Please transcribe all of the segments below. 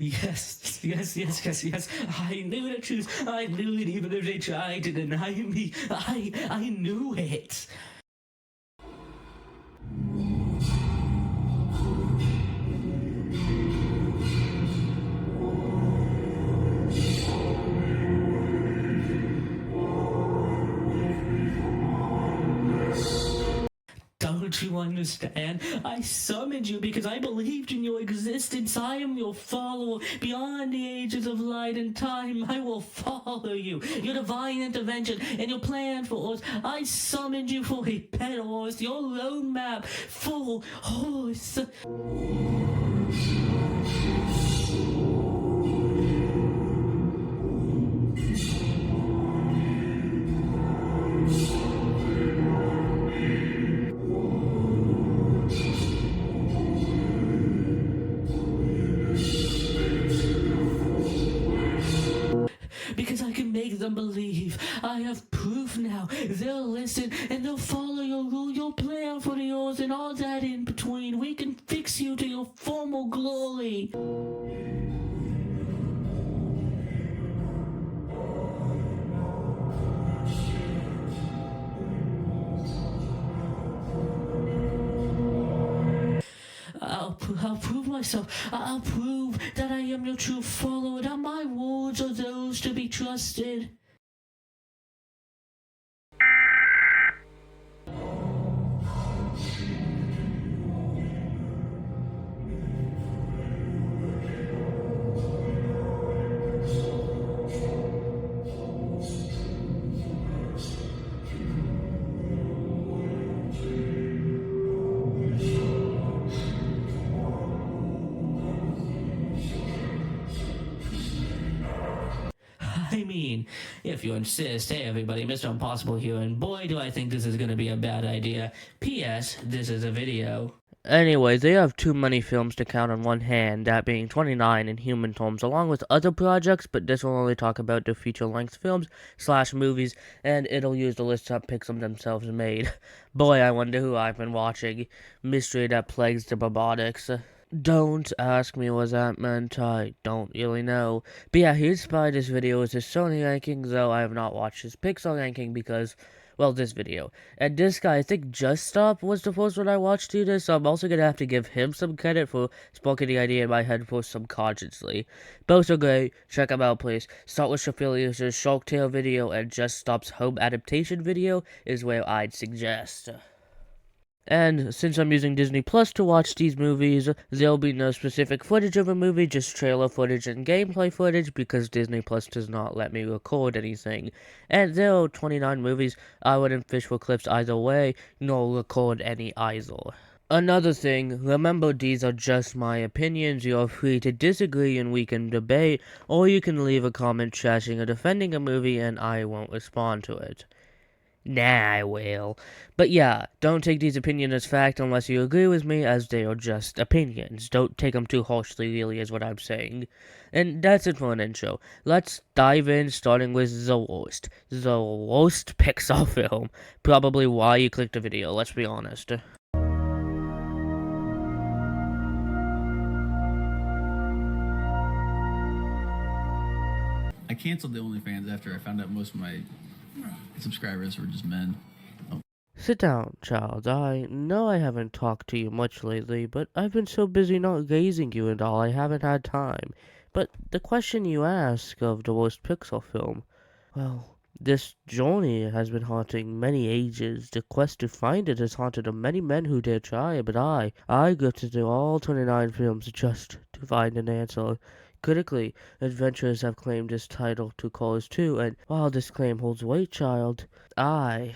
Yes. I knew the truth. I knew it even if they tried to deny me. I knew it. Don't you understand? I summoned you because I believed in your existence. I am your follower. Beyond the ages of light and time, I will follow you. Your divine intervention and your plan for us. I summoned you for a pet horse, your roadmap, full horse. Because I can make them believe. I have proof now. They'll listen and they'll follow your rule, your plan for the yours, and all that in between. We can fix you to your formal glory. I'll prove myself. I'll prove that I am your true follower, that my words are those to be trusted. I mean, if you insist. Hey everybody, Mr. Impossible here, and boy do I think this is gonna be a bad idea. P.S. This is a video. Anyways, they have too many films to count on one hand, that being 29 in human terms, along with other projects, but this will only talk about the feature-length films / movies, and it'll use the list that Pixar themselves made. Boy, I wonder who I've been watching. Mystery that plagues the robotics. Don't ask me what that meant, I don't really know. But yeah, he inspired this video with his Sony ranking, though I have not watched his Pixar ranking because, well, this video. And this guy, I think Just Stop was the first one I watched to this, so I'm also gonna have to give him some credit for sparking the idea in my head for subconsciously. Both are great, check them out please. Start with Shafilius' Shark Tale video, and Just Stop's home adaptation video is where I'd suggest. And since I'm using Disney Plus to watch these movies, there'll be no specific footage of a movie, just trailer footage and gameplay footage, because Disney Plus does not let me record anything. And there are 29 movies, I wouldn't fish for clips either way, nor record any either. Another thing, remember these are just my opinions, you're free to disagree and we can debate, or you can leave a comment trashing or defending a movie and I won't respond to it. Nah, I will. But yeah, don't take these opinions as fact unless you agree with me, as they are just opinions. Don't take them too harshly, really, is what I'm saying. And that's it for an intro. Let's dive in, starting with the worst. The worst Pixar film. Probably why you clicked the video, let's be honest. I canceled the OnlyFans after I found out most of my subscribers were just men. Oh. Sit down, child. I know I haven't talked to you much lately, but I've been so busy not gazing you and all, I haven't had time. But the question you ask of the worst Pixar film, well, this journey has been haunting many ages. The quest to find it has haunted many men who dare try, but I grifted through all 29 films just to find an answer. Critically, adventurers have claimed this title to Cars 2, and while this claim holds weight, child, I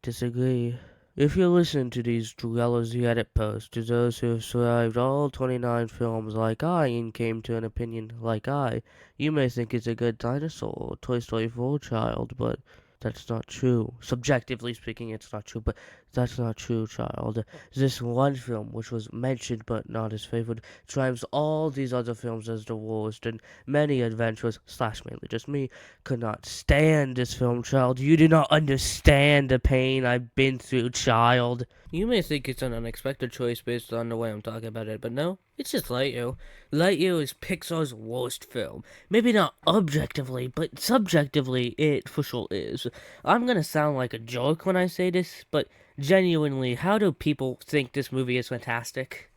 disagree. If you listen to these dwellers Reddit posts, to those who have survived all 29 films like I and came to an opinion like I, you may think it's a Good Dinosaur or Toy Story 4, child, but that's not true. Subjectively speaking, it's not true, but that's not true, child. This one film, which was mentioned but not as favored, drives all these other films as the worst, and many adventurers, / mainly just me, could not stand this film, child. You do not understand the pain I've been through, child. You may think it's an unexpected choice based on the way I'm talking about it, but no, it's just Lightyear. Lightyear is Pixar's worst film. Maybe not objectively, but subjectively, it for sure is. I'm gonna sound like a jerk when I say this, but genuinely, how do people think this movie is fantastic?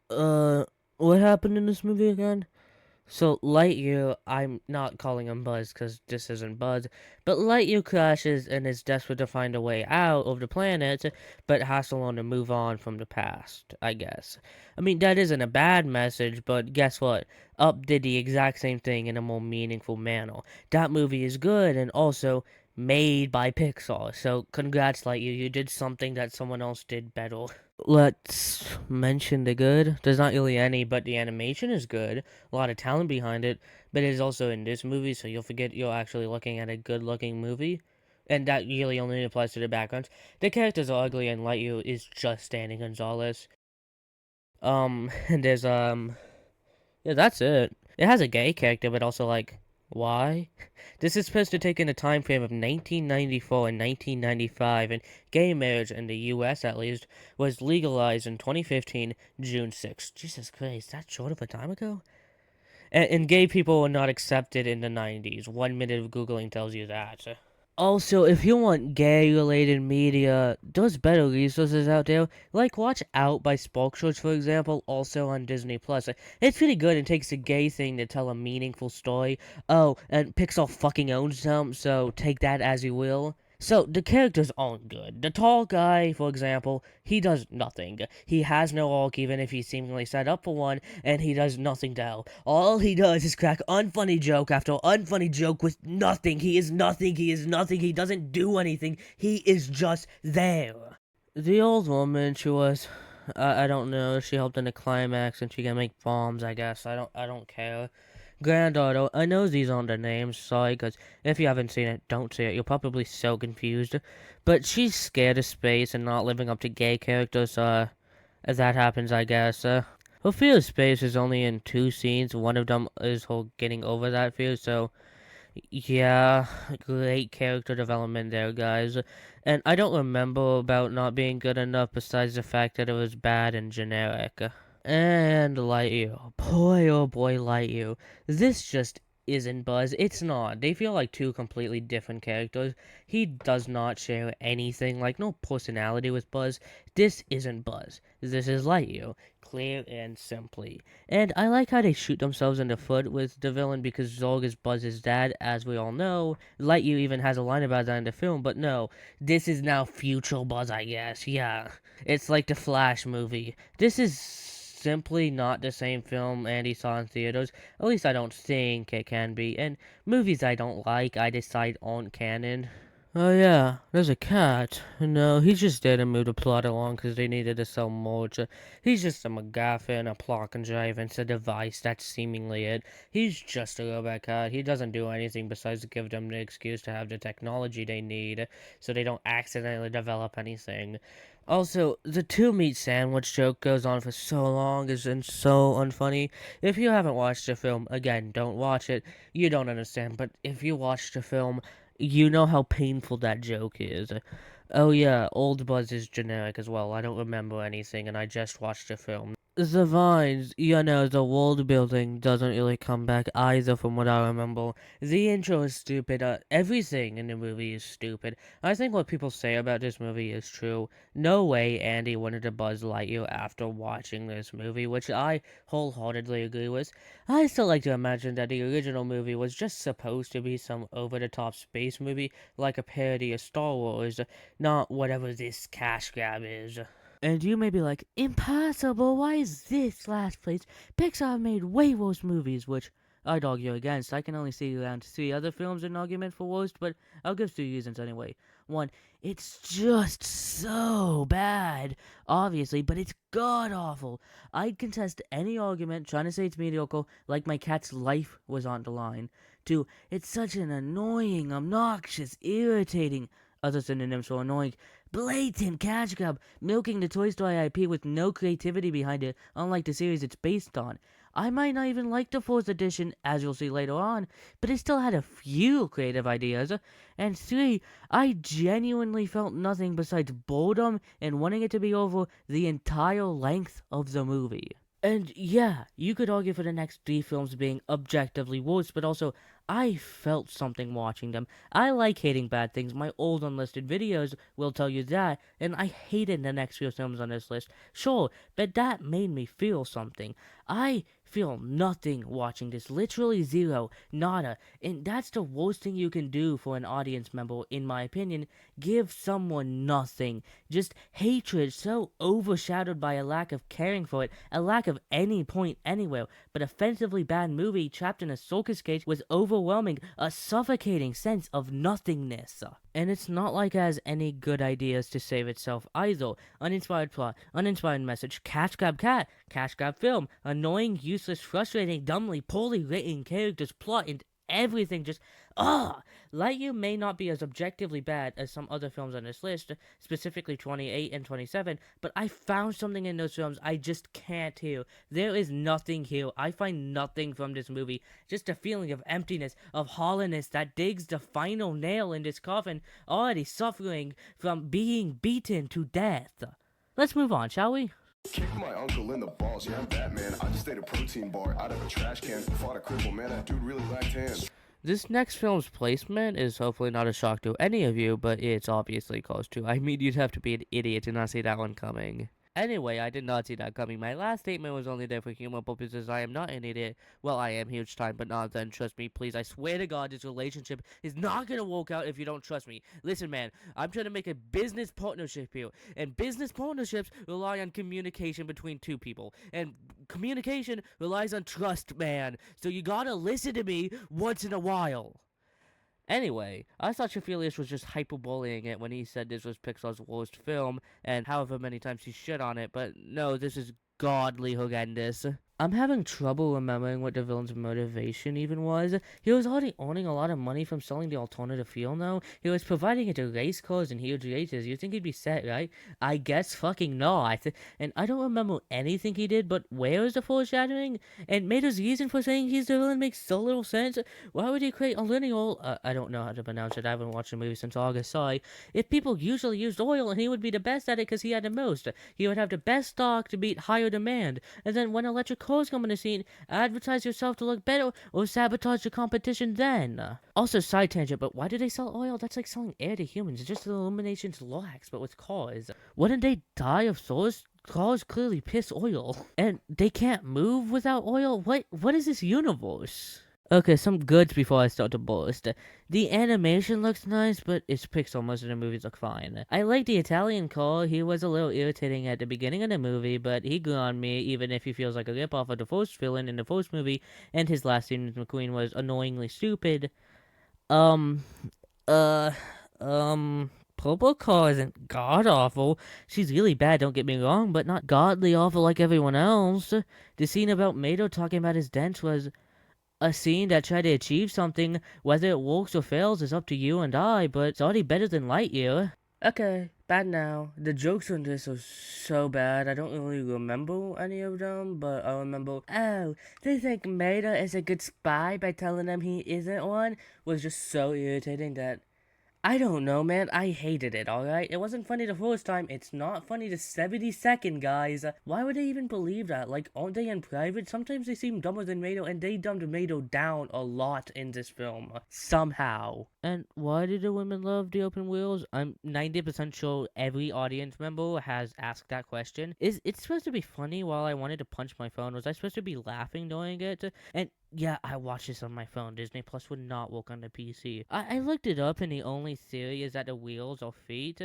What happened in this movie again? So Lightyear, I'm not calling him Buzz because this isn't Buzz, but Lightyear crashes and is desperate to find a way out of the planet, but has to learn to move on from the past, I guess. I mean, that isn't a bad message, but guess what? Up did the exact same thing in a more meaningful manner. That movie is good and also made by Pixar, so congrats Lightyear, you did something that someone else did better. Let's mention the good. There's not really any, but the animation is good. A lot of talent behind it, but it is also in this movie, so you'll forget you're actually looking at a good-looking movie. And that really only applies to the backgrounds. The characters are ugly, and Lightyear is just Danny Gonzalez. And there's, yeah, that's it. It has a gay character, but also, like, why? This is supposed to take in a time frame of 1994 and 1995, and gay marriage, in the US at least, was legalized in 2015, June 6th. Jesus Christ, that short of a time ago? And gay people were not accepted in the 90s. 1 minute of Googling tells you that. Also, if you want gay-related media, there's better resources out there. Like, watch Out by Spark Shorts, for example, also on Disney+. It's pretty good and takes a gay thing to tell a meaningful story. Oh, and Pixar fucking owns them, so take that as you will. So, the characters aren't good. The tall guy, for example, he does nothing. He has no arc even if he's seemingly set up for one, and he does nothing to help. All he does is crack unfunny joke after unfunny joke with nothing. He is nothing, he is nothing, he doesn't do anything. He is just there. The old woman, she was... I don't know, she helped in the climax and she can make bombs, I guess. I don't care. Granddaughter, I know these aren't the names, sorry, because if you haven't seen it, don't see it. You're probably so confused. But she's scared of space and not living up to gay characters, as that happens, I guess. Her fear of space is only in 2 scenes. One of them is her getting over that fear, so yeah, great character development there, guys. And I don't remember about not being good enough besides the fact that it was bad and generic. And Lightyear. Boy, oh boy, Lightyear. This just isn't Buzz. It's not. They feel like 2 completely different characters. He does not share anything, like no personality with Buzz. This isn't Buzz. This is Lightyear. Clear and simply. And I like how they shoot themselves in the foot with the villain because Zorg is Buzz's dad, as we all know. Lightyear even has a line about that in the film, but no. This is now future Buzz, I guess. Yeah. It's like the Flash movie. This is simply not the same film Andy saw in theaters. At least I don't think it can be. And movies I don't like, I decide aren't canon. Oh yeah, there's a cat. No, he's just there to move the plot along because they needed to sell more. He's just a MacGuffin, a plot contrivance, a device, that's seemingly it. He's just a robot cat. He doesn't do anything besides give them the excuse to have the technology they need so they don't accidentally develop anything. Also, the 2 meat sandwich joke goes on for so long and so unfunny. If you haven't watched the film, again, don't watch it. You don't understand, but if you watch the film, you know how painful that joke is. Oh yeah, Old Buzz is generic as well. I don't remember anything, and I just watched the film. The vines, the world building doesn't really come back either from what I remember. The intro is stupid. Everything in the movie is stupid. I think what people say about this movie is true. No way Andy wanted to Buzz Lightyear after watching this movie, which I wholeheartedly agree with. I still like to imagine that the original movie was just supposed to be some over-the-top space movie, like a parody of Star Wars, not whatever this cash grab is. And you may be like, impossible, why is this last place? Pixar made way worse movies, which I'd argue against. I can only see around 3 other films in argument for worst, but I'll give 3 reasons anyway. 1, it's just so bad, obviously, but it's god-awful. I'd contest any argument trying to say it's mediocre, like my cat's life was on the line. 2, it's such an annoying, obnoxious, irritating, other synonyms for annoying, blatant cash grab, milking the Toy Story IP with no creativity behind it, unlike the series it's based on. I might not even like the 4th edition, as you'll see later on, but it still had a few creative ideas. And 3, I genuinely felt nothing besides boredom and wanting it to be over the entire length of the movie. And yeah, you could argue for the next 3 films being objectively worse, but also, I felt something watching them. I like hating bad things. My old unlisted videos will tell you that, and I hated the next few films on this list. Sure, but that made me feel something. I feel nothing watching this. Literally zero. Nada. And that's the worst thing you can do for an audience member, in my opinion. Give someone nothing. Just hatred so overshadowed by a lack of caring for it, a lack of any point anywhere, but offensively bad movie trapped in a circus cage with overwhelming, a suffocating sense of nothingness. And it's not like it has any good ideas to save itself either. Uninspired plot, uninspired message, cash grab cat, cash grab film, annoying, useless, frustrating, dumbly, poorly written characters, plot, and everything just Lightyear may not be as objectively bad as some other films on this list, specifically 28 and 27, but I found something in those films I just can't hear. There is nothing here. I find nothing from this movie. Just a feeling of emptiness, of hollowness that digs the final nail in this coffin, already suffering from being beaten to death. Let's move on, shall we? Kicked my uncle in the balls, yeah, I'm Batman. I just ate a protein bar out of a trash can. Fought a cripple, man, that dude really lacked hands. This next film's placement is hopefully not a shock to any of you, but it's obviously close to. I mean, you'd have to be an idiot to not see that one coming. Anyway, I did not see that coming. My last statement was only there for humor purposes. I am not an idiot. Well, I am huge time, but not then. Trust me, please. I swear to God, this relationship is not gonna work out if you don't trust me. Listen, man, I'm trying to make a business partnership here, and business partnerships rely on communication between two people, and communication relies on trust, man. So you gotta listen to me once in a while. Anyway, I thought Shafilius was just hyperboling it when he said this was Pixar's worst film, and however many times he shit on it, but no, this is godly horrendous. I'm having trouble remembering what the villain's motivation even was. He was already earning a lot of money from selling the alternative fuel now. He was providing it to race cars and huge races. You think he'd be set, right? I guess fucking not. And I don't remember anything he did, but where is the foreshadowing? And Mato's reason for saying he's the villain makes so little sense. Why would he create a lineal, I don't know how to pronounce it, I haven't watched the movie since August, sorry. If people usually used oil, and he would be the best at it because he had the most. He would have the best stock to meet higher demand. And then when electric cars come on the scene, advertise yourself to look better or sabotage the competition then. Also, side tangent, but why do they sell oil? That's like selling air to humans. It's just the Illumination's lax, but with cars. Wouldn't they die of thirst? Cars clearly piss oil. And they can't move without oil? What is this universe? Okay, some goods before I start to boast. The animation looks nice, but it's Pixar. Most of the movies look fine. I like the Italian car. He was a little irritating at the beginning of the movie, but he grew on me, even if he feels like a ripoff of the first villain in the first movie, and his last scene with McQueen was annoyingly stupid. Purple car isn't god-awful. She's really bad, don't get me wrong, but not godly awful like everyone else. The scene about Mato talking about his dents was a scene that tried to achieve something. Whether it works or fails is up to you and I, but it's already better than Lightyear. Okay, bad now. The jokes on this are so bad, I don't really remember any of them, but I remember, oh, they think Mater is a good spy by telling them he isn't one, was just so irritating that I don't know, man. I hated it, alright? It wasn't funny the first time. It's not funny the 72nd, guys. Why would they even believe that? Like, aren't they in private? Sometimes they seem dumber than Mato, and they dumbed Mato down a lot in this film. Somehow. And why do the women love the open wheels? I'm 90% sure every audience member has asked that question. Is it supposed to be funny while I wanted to punch my phone? Was I supposed to be laughing during it? And yeah, I watched this on my phone. Disney Plus would not work on the PC. I looked it up, and the only theory is that the wheels are feet.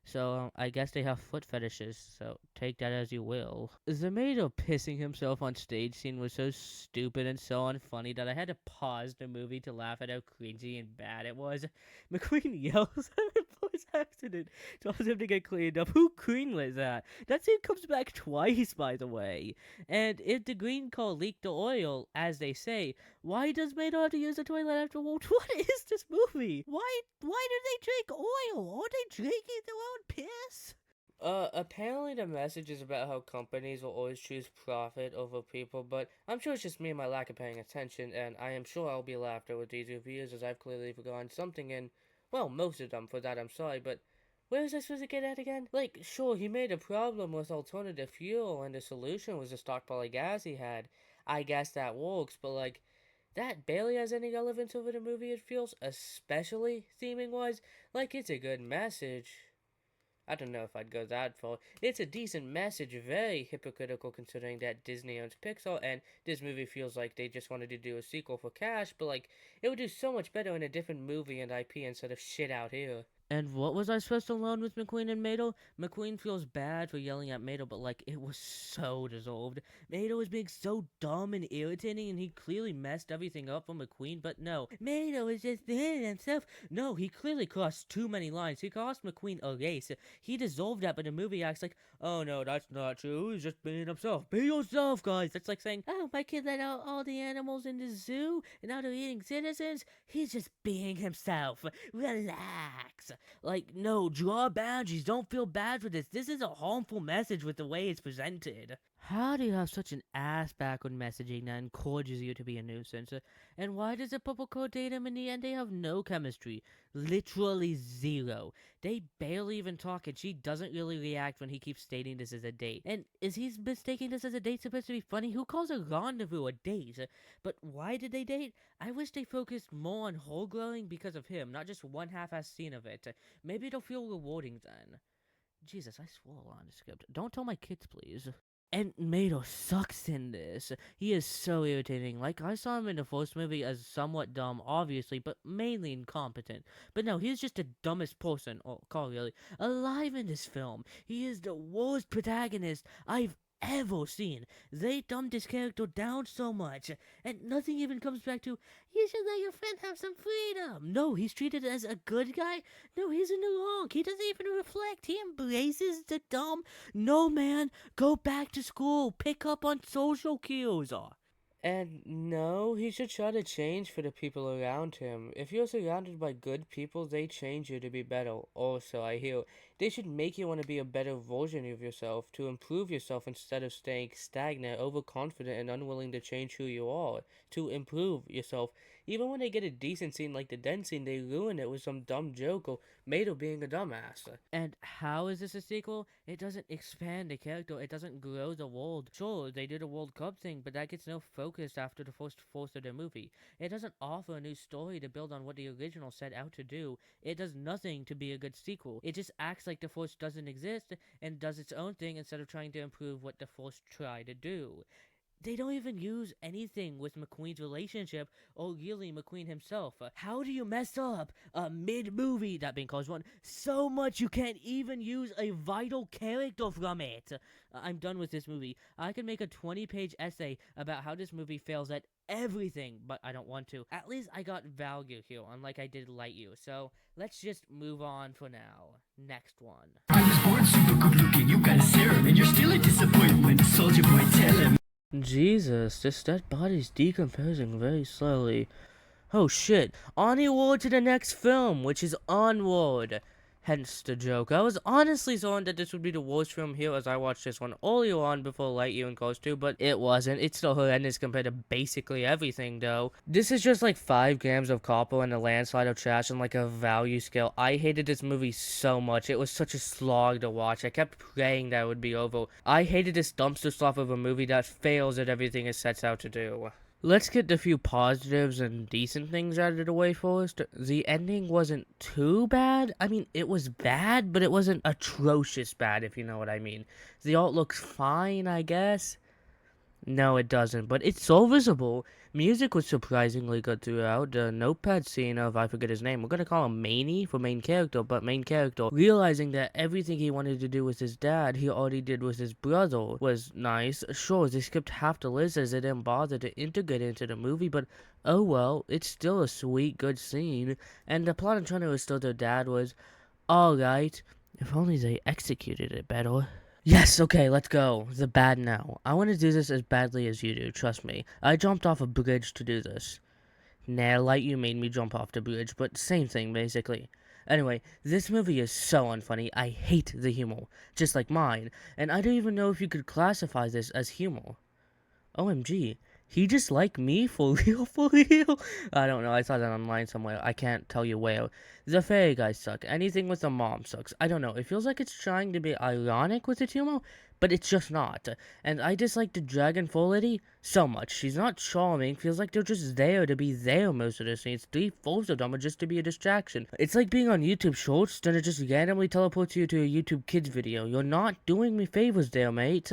So, I guess they have foot fetishes, so take that as you will. Zemato pissing himself on stage scene was so stupid and so unfunny that I had to pause the movie to laugh at how cringy and bad it was. McQueen yells at him for his accident, tells him to get cleaned up. Who greenlit that? That scene comes back twice, by the way. And if the green car leaked the oil, as they say, why does Mato have to use the toilet afterwards? What is this movie? Why do they drink oil? Are they drinking their own piss? Apparently the message is about how companies will always choose profit over people, but I'm sure it's just me and my lack of paying attention, and I am sure I'll be laughed at with these reviews as I've clearly forgotten something in, well, most of them. For that I'm sorry, but where was I supposed to get at again? Like, sure, he made a problem with alternative fuel, and the solution was the stockpile of gas he had. I guess that works, but like, that barely has any relevance over the movie, it feels, especially theming-wise. Like, it's a good message. I don't know if I'd go that far. It's a decent message, very hypocritical considering that Disney owns Pixar, and this movie feels like they just wanted to do a sequel for cash, but like, it would do so much better in a different movie and IP instead of shit out here. And what was I supposed to learn with McQueen and Mato? McQueen feels bad for yelling at Mato, but like, it was so deserved. Mato was being so dumb and irritating, and he clearly messed everything up for McQueen, but no. Mato is just being himself. No, he clearly crossed too many lines. He cost McQueen a race. He deserved that, but the movie acts like, oh no, that's not true. He's just being himself. Be yourself, guys. That's like saying, oh, my kid let out all the animals in the zoo, and now they're eating citizens. He's just being himself. Relax. Like, no, draw boundaries. Don't feel bad for this. This is a harmful message with the way it's presented. How do you have such an ass-backward messaging that encourages you to be a nuisance? And why does the couple co date him in the end? They have no chemistry. Literally zero. They barely even talk, and she doesn't really react when he keeps stating this as a date. And is he mistaking this as a date supposed to be funny? Who calls a rendezvous a date? But why did they date? I wish they focused more on whole growing because of him, not just one half-ass scene of it. Maybe it'll feel rewarding then. Jesus, I swore on the script. Don't tell my kids, please. And Mato sucks in this. He is so irritating. Like, I saw him in the first movie as somewhat dumb, obviously, but mainly incompetent. But no, he's just the dumbest person, or Carl really, alive in this film. He is the worst protagonist I've ever seen. They dumbed this character down so much, and nothing even comes back to, you should let your friend have some freedom. No, he's treated as a good guy. No, he's in the wrong. He doesn't even reflect. He embraces the dumb. No, man, go back to school. Pick up on social cues. And no, he should try to change for the people around him. If you're surrounded by good people, they change you to be better. Also, I hear they should make you want to be a better version of yourself, to improve yourself instead of staying stagnant, overconfident, and unwilling to change who you are. To improve yourself. Even when they get a decent scene like the den scene, they ruin it with some dumb joke or Mato being a dumbass. And how is this a sequel? It doesn't expand the character, it doesn't grow the world. Sure, they did a World Cup thing, but that gets no focus after the first fourth of the movie. It doesn't offer a new story to build on what the original set out to do. It does nothing to be a good sequel. It just acts like the first doesn't exist and does its own thing instead of trying to improve what the first tried to do. They don't even use anything with McQueen's relationship or really McQueen himself. How do you mess up a mid-movie, that being called one, so much you can't even use a vital character from it? I'm done with this movie. I can make a 20-page essay about how this movie fails at everything, but I don't want to. At least I got value here, unlike I did Lightyear. So let's just move on for now. Next one. I was born super good looking, you got a serum, and you're still a disappointment. Soldier boy, tell him. Jesus, this dead body's decomposing very slowly. Oh shit, onward to the next film, which is Onward. Hence the joke. I was honestly certain that this would be the worst film here as I watched this one earlier on before Lightyear and Cars 2, but it wasn't. It's still horrendous compared to basically everything, though. This is just like 5 grams of copper and a landslide of trash and like a value scale. I hated this movie so much. It was such a slog to watch. I kept praying that it would be over. I hated this dumpster stuff of a movie that fails at everything it sets out to do. Let's get the few positives and decent things out of the way first. The ending wasn't too bad. I mean, it was bad, but it wasn't atrocious bad, if you know what I mean. The art looks fine, I guess. No, it doesn't, but it's serviceable. Music was surprisingly good throughout. The notepad scene of, I forget his name, we're gonna call him Maney for main character, but main character, realizing that everything he wanted to do with his dad, he already did with his brother, was nice. Sure, they skipped half the list as they didn't bother to integrate into the movie, but oh well, it's still a sweet, good scene. And the plot of trying to restore their dad was alright, if only they executed it better. Yes, okay, let's go. The bad now. I want to do this as badly as you do, trust me. I jumped off a bridge to do this. Nah, Light, you made me jump off the bridge, but same thing, basically. Anyway, this movie is so unfunny. I hate the humor, just like mine, and I don't even know if you could classify this as humor. OMG, he just like me for real, for real? I don't know, I saw that online somewhere, I can't tell you where. The fairy guys suck, anything with a mom sucks. I don't know, it feels like it's trying to be ironic with its humor, but it's just not. And I dislike the dragon lady so much. She's not charming, feels like they're just there to be there most of the scenes. 3/4 of them are just to be a distraction. It's like being on YouTube Shorts, then it just randomly teleports you to a YouTube Kids video. You're not doing me favors there, mate.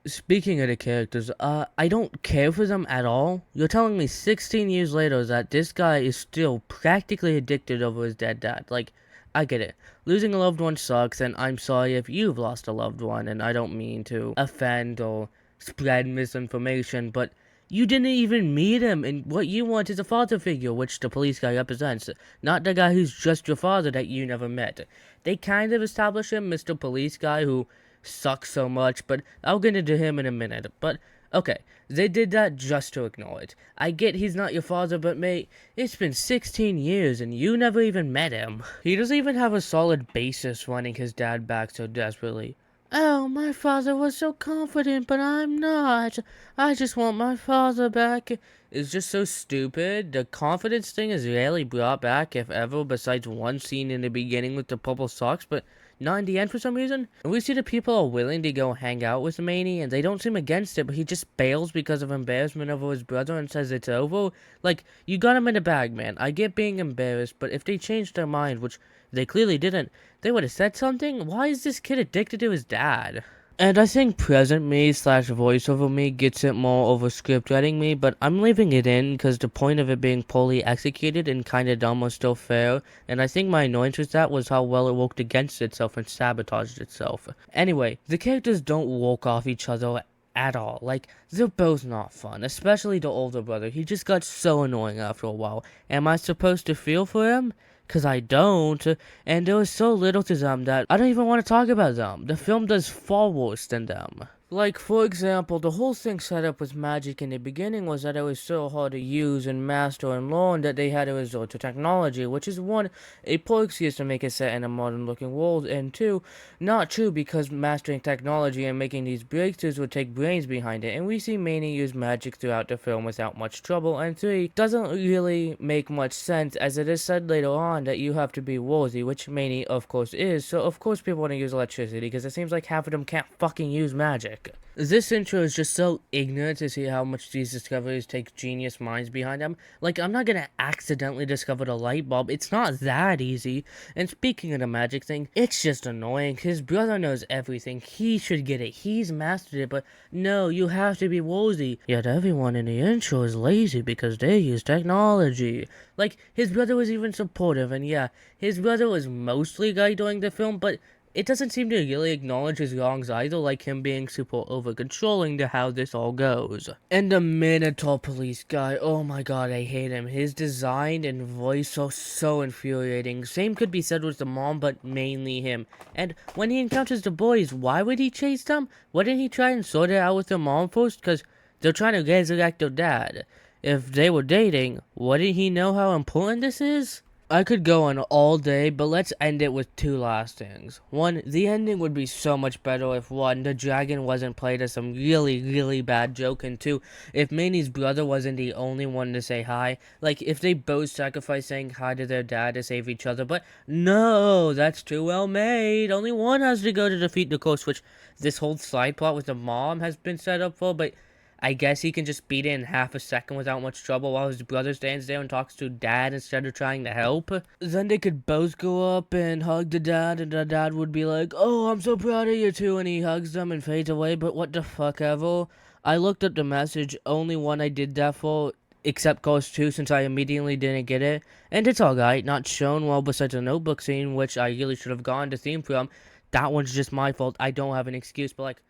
Speaking of the characters, I don't care for them at all. You're telling me 16 years later that this guy is still practically addicted over his dead dad. Like, I get it. Losing a loved one sucks, and I'm sorry if you've lost a loved one, and I don't mean to offend or spread misinformation, but you didn't even meet him, and what you want is a father figure, which the police guy represents, not the guy who's just your father that you never met. They kind of establish him, Mr. Police Guy, who sucks so much, but I'll get into him in a minute. But okay, they did that just to ignore it. I get he's not your father, but mate, it's been 16 years and you never even met him. He doesn't even have a solid basis wanting his dad back so desperately. Oh, my father was so confident, but I'm not. I just want my father back. It's just so stupid. The confidence thing is rarely brought back, if ever, besides one scene in the beginning with the purple socks, but not in the end for some reason. And we see the people are willing to go hang out with Manny, and they don't seem against it, but he just bails because of embarrassment over his brother and says it's over. Like, you got him in a bag, man. I get being embarrassed, but if they changed their mind, which they clearly didn't, they would have said something. Why is this kid addicted to his dad? And I think present me / voiceover me gets it more over script writing me, but I'm leaving it in because the point of it being poorly executed and kinda dumb was still fair, and I think my annoyance with that was how well it worked against itself and sabotaged itself. Anyway, the characters don't walk off each other at all. Like, they're both not fun, especially the older brother. He just got so annoying after a while. Am I supposed to feel for him? Cause I don't, and there was so little to them that I don't even want to talk about them. The film does far worse than them. Like, for example, the whole thing set up with magic in the beginning was that it was so hard to use and master and learn that they had to resort to technology, which is one, a poor excuse to make it set in a modern-looking world, and two, not true because mastering technology and making these breakthroughs would take brains behind it, and we see Manny use magic throughout the film without much trouble, and three, doesn't really make much sense as it is said later on that you have to be worthy, which Manny, of course, is, so of course people want to use electricity because it seems like half of them can't fucking use magic. This intro is just so ignorant to see how much these discoveries take genius minds behind them. Like, I'm not gonna accidentally discover the light bulb, it's not that easy. And speaking of the magic thing, it's just annoying. His brother knows everything, he should get it, he's mastered it, but no, you have to be worthy. Yet everyone in the intro is lazy because they use technology. Like, his brother was even supportive, and yeah, his brother was mostly guiding the film, but it doesn't seem to really acknowledge his wrongs either, like him being super over-controlling to how this all goes. And the Minotaur police guy, oh my god, I hate him. His design and voice are so infuriating. Same could be said with the mom, but mainly him. And when he encounters the boys, why would he chase them? Wouldn't he try and sort it out with the mom first? Because they're trying to resurrect their dad. If they were dating, wouldn't he know how important this is? I could go on all day, but let's end it with two last things. One, the ending would be so much better if one, the dragon wasn't played as some really bad joke, and two, if Manny's brother wasn't the only one to say hi. Like, if they both sacrificed saying hi to their dad to save each other, but no, that's too well made. Only one has to go to defeat the curse, which this whole side plot with the mom has been set up for, but I guess he can just beat it in half a second without much trouble while his brother stands there and talks to dad instead of trying to help. Then they could both go up and hug the dad, and the dad would be like, oh, I'm so proud of you two, and he hugs them and fades away, but what the fuck ever. I looked up the message, only one I did that for, except Course 2 since I immediately didn't get it, and it's alright, not shown well besides a notebook scene, which I really should have gone to theme from. That one's just my fault, I don't have an excuse, but like,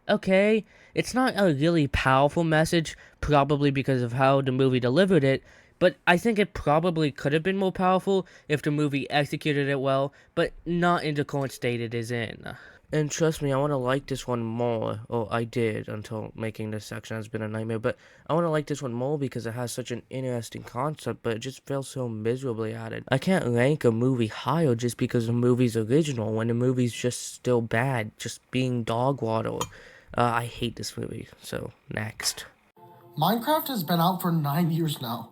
okay, it's not a really powerful message, probably because of how the movie delivered it, but I think it probably could have been more powerful if the movie executed it well, but not in the current state it is in. And trust me, I want to like this one more. Oh, I did until making this section has been a nightmare. But I want to like this one more because it has such an interesting concept, but it just fails so miserably at it. I can't rank a movie higher just because the movie's original when the movie's just still bad, just being dog water. I hate this movie. So, next. Minecraft has been out for 9 years now.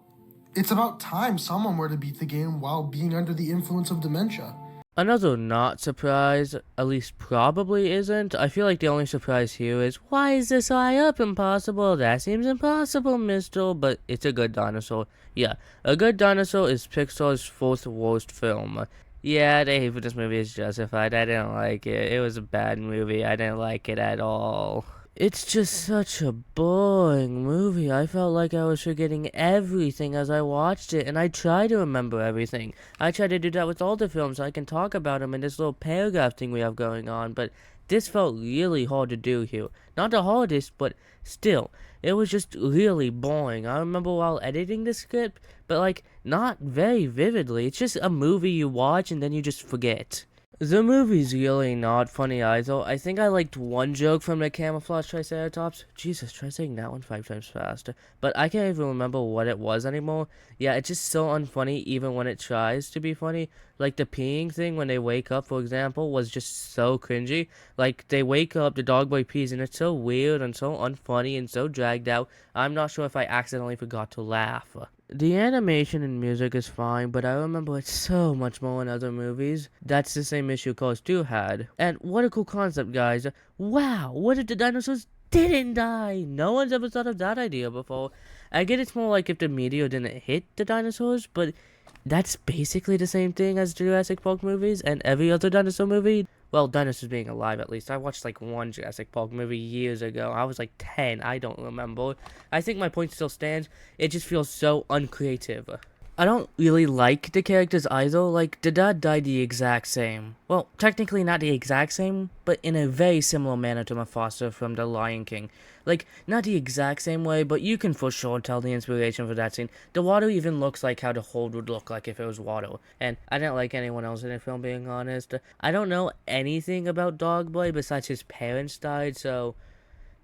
It's about time someone were to beat the game while being under the influence of dementia. Another not surprise, at least probably isn't. I feel like the only surprise here is, why is this high up impossible? That seems impossible, mister. But it's A Good Dinosaur. Yeah, A Good Dinosaur is Pixar's fourth worst film. Yeah, the hate for this movie is justified. I didn't like it. It was a bad movie. I didn't like it at all. It's just such a boring movie. I felt like I was forgetting everything as I watched it, and I try to remember everything. I try to do that with all the films so I can talk about them in this little paragraph thing we have going on, but this felt really hard to do here. Not the hardest, but still, it was just really boring. I remember while editing the script, but like, not very vividly. It's just a movie you watch and then you just forget. The movie's really not funny either. I think I liked one joke from the camouflage triceratops. Jesus, try saying that one 5 times faster. But I can't even remember what it was anymore. Yeah, it's just so unfunny even when it tries to be funny. Like the peeing thing when they wake up, for example, was just so cringy. Like, they wake up, the dog boy pees, and it's so weird and so unfunny and so dragged out. I'm not sure if I accidentally forgot to laugh. The animation and music is fine, but I remember it so much more in other movies. That's the same issue Cars 2 had. And what a cool concept, guys. Wow, what if the dinosaurs didn't die? No one's ever thought of that idea before. I get it's more like if the meteor didn't hit the dinosaurs, but that's basically the same thing as Jurassic Park movies and every other dinosaur movie. Well, dinosaurs being alive, at least. I watched like one Jurassic Park movie years ago. I was like 10. I don't remember. I think my point still stands. It just feels so uncreative. I don't really like the characters either. Like, the dad died the exact same. Well, technically not the exact same, but in a very similar manner to Mufasa from The Lion King. Like, not the exact same way, but you can for sure tell the inspiration for that scene. The water even looks like how the hold would look like if it was water. And I didn't like anyone else in the film, being honest. I don't know anything about Dog Boy besides his parents died, so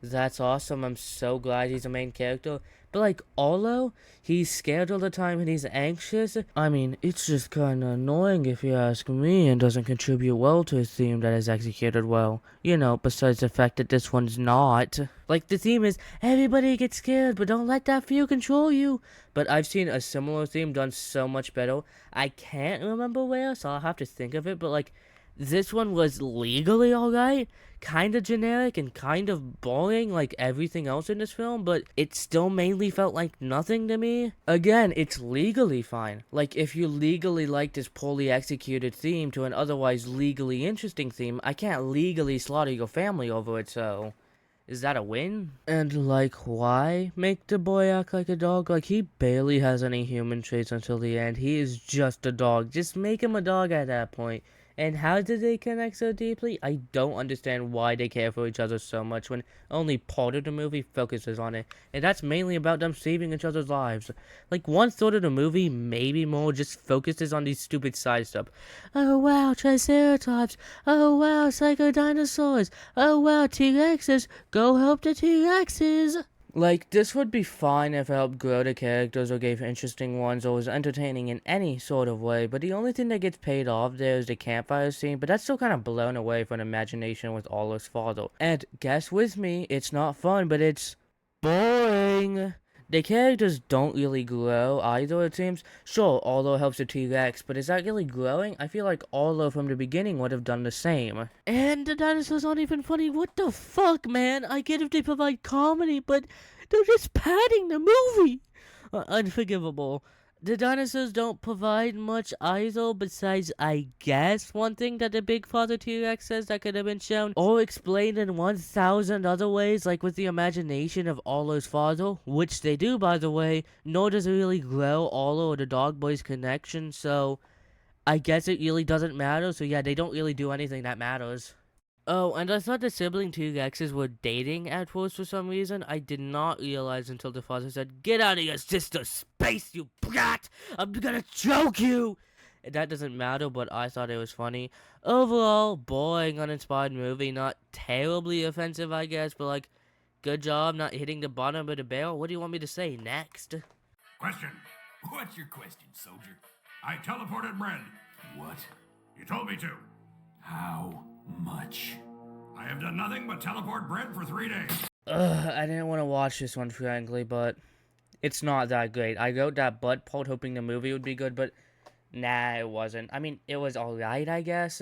that's awesome. I'm so glad he's the main character. But like Arlo, he's scared all the time and he's anxious. I mean, it's just kinda annoying if you ask me, and doesn't contribute well to a theme that is executed well. You know, besides the fact that this one's not. Like, the theme is, everybody gets scared, but don't let that fear control you. But I've seen a similar theme done so much better. I can't remember where, so I'll have to think of it, but like, this one was legally alright, kind of generic and kind of boring like everything else in this film, but it still mainly felt like nothing to me. Again, it's legally fine. Like, if you legally like this poorly executed theme to an otherwise legally interesting theme, I can't legally slaughter your family over it, so is that a win? And like, why make the boy act like a dog? Like, he barely has any human traits until the end. He is just a dog. Just make him a dog at that point. And how did they connect so deeply? I don't understand why they care for each other so much when only part of the movie focuses on it. And that's mainly about them saving each other's lives. Like, 1/3 of the movie, maybe more, just focuses on these stupid side stuff. Oh wow, Triceratops. Oh wow, Psycho Dinosaurs. Oh wow, T-Rexes. Go help the T-Rexes. Like, this would be fine if it helped grow the characters or gave interesting ones or was entertaining in any sort of way, but the only thing that gets paid off there is the campfire scene, but that's still kind of blown away from imagination with Arlo's father. And guess with me, it's not fun, but it's boring. The characters don't really grow either, it seems. Sure, Arlo helps the T-Rex, but is that really growing? I feel like Arlo from the beginning would have done the same. And the dinosaurs aren't even funny. What the fuck, man? I get if they provide comedy, but they're just padding the movie. Unforgivable. The dinosaurs don't provide much either, besides, I guess, one thing that the big father T-Rex says that could have been shown or explained in 1,000 other ways, like with the imagination of Arlo's father, which they do, by the way, nor does it really grow Arlo or the dog boy's connection, so I guess it really doesn't matter, so yeah, they don't really do anything that matters. Oh, and I thought the sibling T-Rexes were dating at first for some reason. I did not realize until the father said, "Get out of your sister's space, you brat! I'm gonna choke you!" that doesn't matter, but I thought it was funny. Overall, boring, uninspired movie. Not terribly offensive, I guess, but like, good job not hitting the bottom of the barrel. What do you want me to say next? Question. What's your question, soldier? I teleported bread. What? You told me to. How much? I have done nothing but teleport bread for 3 days. I didn't want to watch this one, frankly, but it's not that great. I wrote that butt part hoping the movie would be good, but nah, it wasn't. I mean, it was alright, I guess.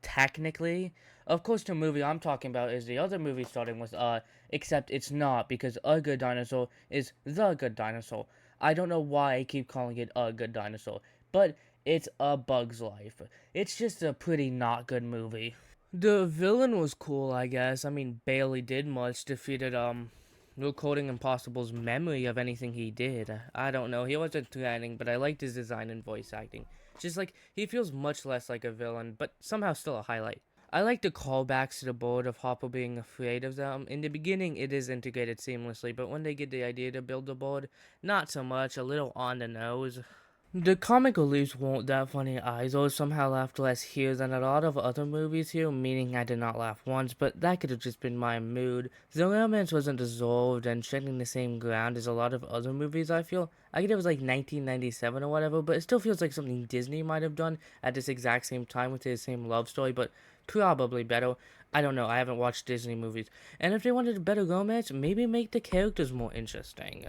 Technically. Of course, the movie I'm talking about is the other movie starting with except it's not, because A Good Dinosaur is The Good Dinosaur. I don't know why I keep calling it A Good Dinosaur, but it's A Bug's Life. It's just a pretty not good movie. The villain was cool, I guess. I mean, barely did much. Defeated, Recording Impossible's memory of anything he did. I don't know. He wasn't threatening, but I liked his design and voice acting. Just like, he feels much less like a villain, but somehow still a highlight. I like the callbacks to the board of Hopper being afraid of them. In the beginning, it is integrated seamlessly, but when they get the idea to build the board, not so much, a little on the nose. The comic reliefs weren't that funny either. Somehow laughed less here than a lot of other movies here, meaning I did not laugh once, but that could have just been my mood. The romance wasn't dissolved and shedding the same ground as a lot of other movies, I feel. I get it was like 1997 or whatever, but it still feels like something Disney might have done at this exact same time with the same love story, but probably better. I don't know, I haven't watched Disney movies. And if they wanted a better romance, maybe make the characters more interesting.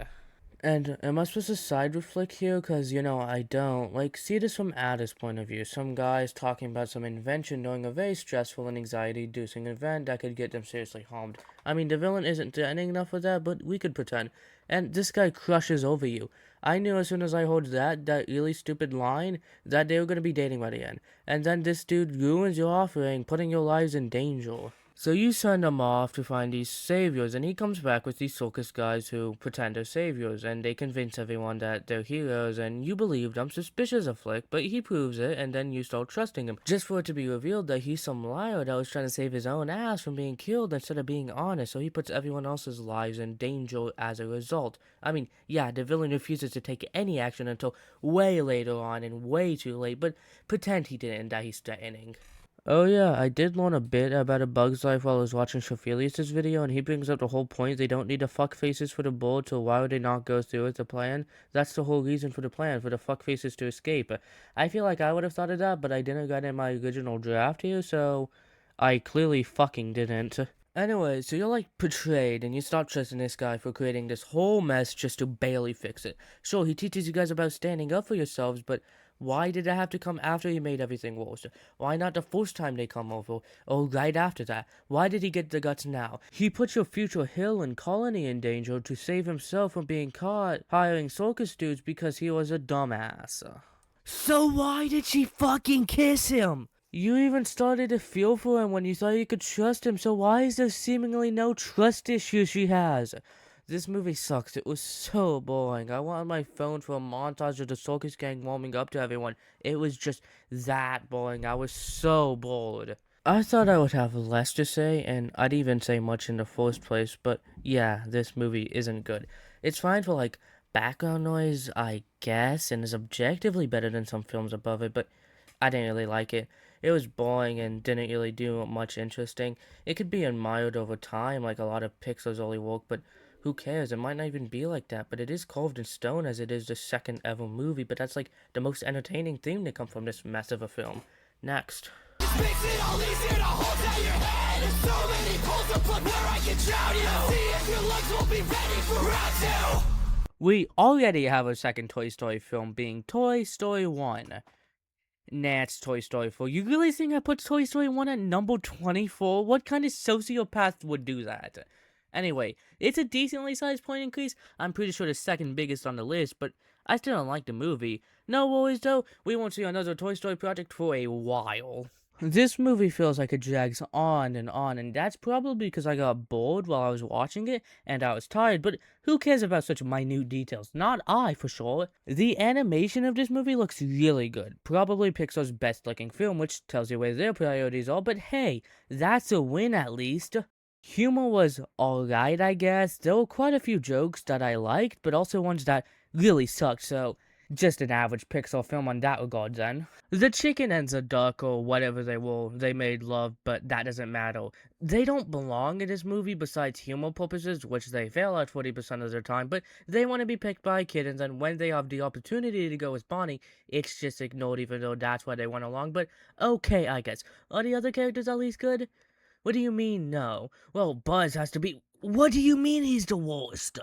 And am I supposed to side with Flick here? Because, you know, I don't. Like, see this from Ada's point of view. Some guys talking about some invention during a very stressful and anxiety-inducing event that could get them seriously harmed. I mean, the villain isn't threatening enough with that, but we could pretend. And this guy crushes over you. I knew as soon as I heard that really stupid line, that they were going to be dating by the end. And then this dude ruins your offering, putting your lives in danger. So you send him off to find these saviors, and he comes back with these circus guys who pretend they're saviors, and they convince everyone that they're heroes, and you believe them, suspicious of Flick, but he proves it, and then you start trusting him, just for it to be revealed that he's some liar that was trying to save his own ass from being killed instead of being honest, so he puts everyone else's lives in danger as a result. I mean, yeah, the villain refuses to take any action until way later on, and way too late, but pretend he didn't, that he's threatening. Oh yeah, I did learn a bit about A Bug's Life while I was watching Shafilius' video, and he brings up the whole point they don't need the fuck faces for the board, so why would they not go through with the plan? That's the whole reason for the plan, for the fuck faces to escape. I feel like I would have thought of that, but I didn't get in my original draft here, so I clearly fucking didn't. Anyway, so you're like betrayed, and you stop trusting this guy for creating this whole mess just to barely fix it. Sure, he teaches you guys about standing up for yourselves, but why did it have to come after he made everything worse? Why not the first time they come over, or right after that? Why did he get the guts now? He put your future hill and colony in danger to save himself from being caught hiring circus dudes because he was a dumbass. So why did she fucking kiss him? You even started to feel for him when you thought you could trust him, so why is there seemingly no trust issue she has? This movie sucks. It was so boring. I wanted my phone for a montage of the circus gang warming up to everyone. It was just that boring. I was so bored. I thought I would have less to say, and I'd even say much in the first place, but yeah, this movie isn't good. It's fine for, like, background noise, I guess, and is objectively better than some films above it, but I didn't really like it. It was boring and didn't really do much interesting. It could be admired over time, like a lot of Pixar's early work, but who cares? It might not even be like that, but it is carved in stone as it is the second ever movie, but that's like the most entertaining thing to come from this mess of a film. Next. We already have a second Toy Story film being Toy Story 1. Nah, it's Toy Story 4. You really think I put Toy Story 1 at number 24? What kind of sociopath would do that? Anyway, it's a decently sized point increase. I'm pretty sure the second biggest on the list, but I still don't like the movie. No worries though, we won't see another Toy Story project for a while. This movie feels like it drags on, and that's probably because I got bored while I was watching it, and I was tired, but who cares about such minute details? Not I, for sure. The animation of this movie looks really good. Probably Pixar's best looking film, which tells you where their priorities are, but hey, that's a win at least. Humor was alright, I guess. There were quite a few jokes that I liked, but also ones that really sucked, so Just an average Pixar film on that regard then. The chicken ends a duck or whatever they made love, but that doesn't matter. They don't belong in this movie besides humor purposes, which they fail at 40% of their time, but they want to be picked by kittens, and when they have the opportunity to go with Bonnie, it's just ignored even though that's why they went along, but okay, I guess. Are the other characters at least good? What do you mean, no? Well, Buzz has to be... What do you mean he's the worst?